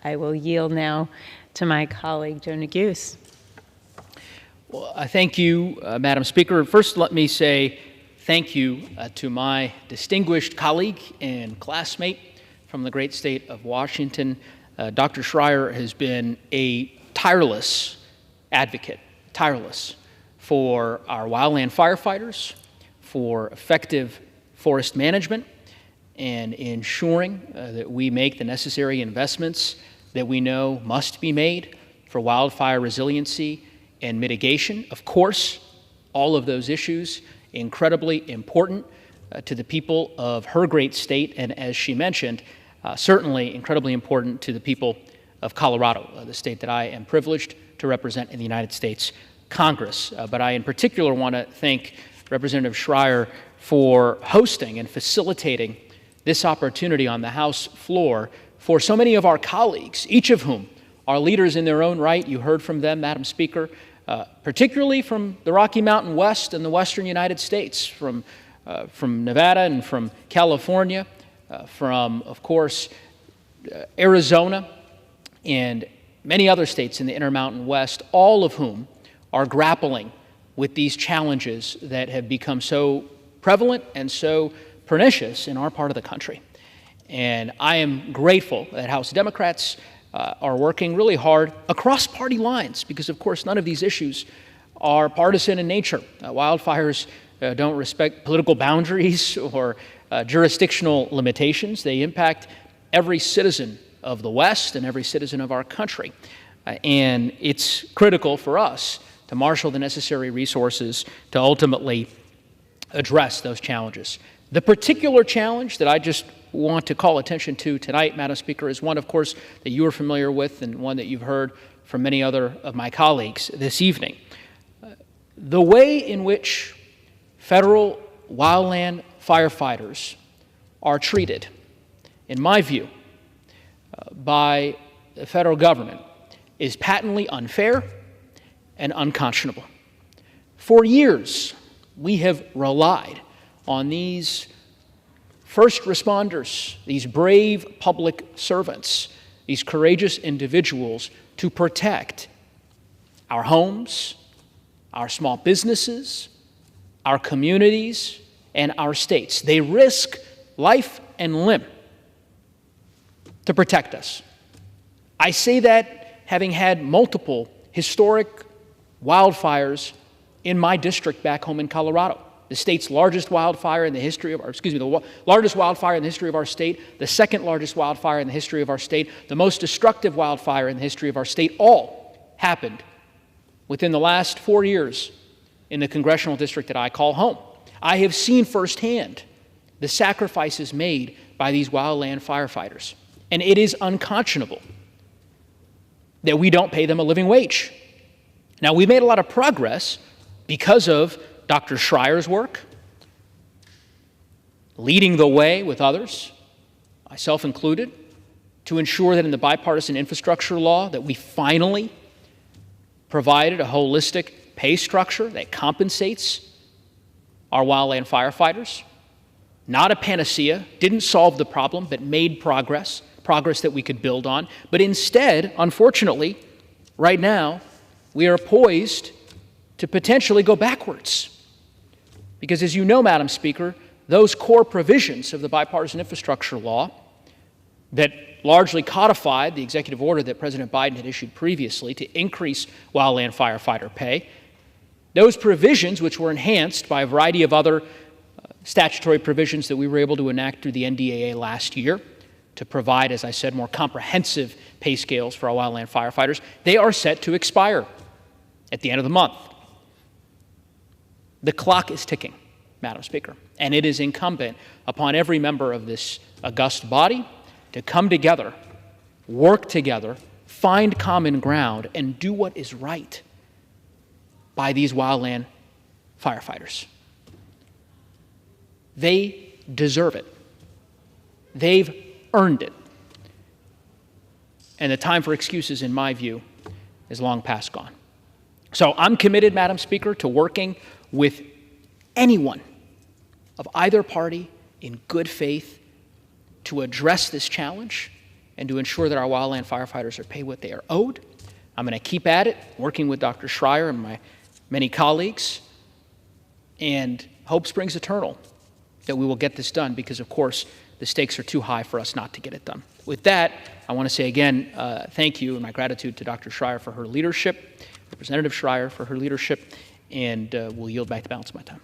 I will yield now to my colleague, Joe Neguse. Well, thank you, Madam Speaker. First, let me say thank you to my distinguished colleague and classmate from the great state of Washington. Dr. Schreier has been a tireless advocate, for our wildland firefighters, for effective forest management, and ensuring that we make the necessary investments that we know must be made for wildfire resiliency and mitigation. Of course, all of those issues incredibly important to the people of her great state, and as she mentioned, certainly incredibly important to the people of Colorado, the state that I am privileged to represent in the United States Congress. But I in particular want to thank Representative Schreier for hosting and facilitating this opportunity on the House floor for so many of our colleagues, each of whom are leaders in their own right. You heard from them, Madam Speaker, particularly from the Rocky Mountain West and the western United States, from Nevada and from California, from, of course, Arizona, and many other states in the Intermountain West, all of whom are grappling with these challenges that have become so prevalent and so pernicious in our part of the country. And I am grateful that House Democrats are working really hard across party lines because, of course, none of these issues are partisan in nature. Wildfires don't respect political boundaries or jurisdictional limitations. They impact every citizen of the West and every citizen of our country. And it's critical for us to marshal the necessary resources to ultimately address those challenges. The particular challenge that I just want to call attention to tonight, Madam Speaker, is one, of course, that you are familiar with and one that you've heard from many other of my colleagues this evening. The way in which federal wildland firefighters are treated, in my view, by the federal government is patently unfair and unconscionable. For years, we have relied on these first responders, these brave public servants, these courageous individuals to protect our homes, our small businesses, our communities, and our states. They risk life and limb to protect us. I say that having had multiple historic wildfires in my district back home in Colorado. The state's largest wildfire in the history of the largest wildfire in the history of our state, the second largest wildfire in the history of our state, the most destructive wildfire in the history of our state, all happened within the last 4 years in the congressional district that I call home. I have seen firsthand the sacrifices made by these wildland firefighters, and it is unconscionable that we don't pay them a living wage. Now, we've made a lot of progress because of Dr. Schreier's work, leading the way with others, myself included, to ensure that in the bipartisan infrastructure law that we finally provided a holistic pay structure that compensates our wildland firefighters. Not a panacea, didn't solve the problem, but made progress that we could build on. But instead, unfortunately, right now, we are poised to potentially go backwards. Because as you know, Madam Speaker, those core provisions of the bipartisan infrastructure law that largely codified the executive order that President Biden had issued previously to increase wildland firefighter pay, those provisions, which were enhanced by a variety of other statutory provisions that we were able to enact through the NDAA last year to provide, as I said, more comprehensive pay scales for our wildland firefighters, they are set to expire at the end of the month. The clock is ticking, Madam Speaker, and it is incumbent upon every member of this august body to come together, work together, find common ground, and do what is right by these wildland firefighters. They deserve it. They've earned it. And the time for excuses, in my view, is long past gone. So I'm committed, Madam Speaker, to working with anyone of either party in good faith to address this challenge and to ensure that our wildland firefighters are paid what they are owed. I'm going to keep at it, working with Dr. Schreier and my many colleagues, and hope springs eternal that we will get this done because, of course, the stakes are too high for us not to get it done. With that, I want to say again, thank you and my gratitude to Dr. Schreier for her leadership, Representative Schreier for her leadership, and we'll yield back the balance of my time.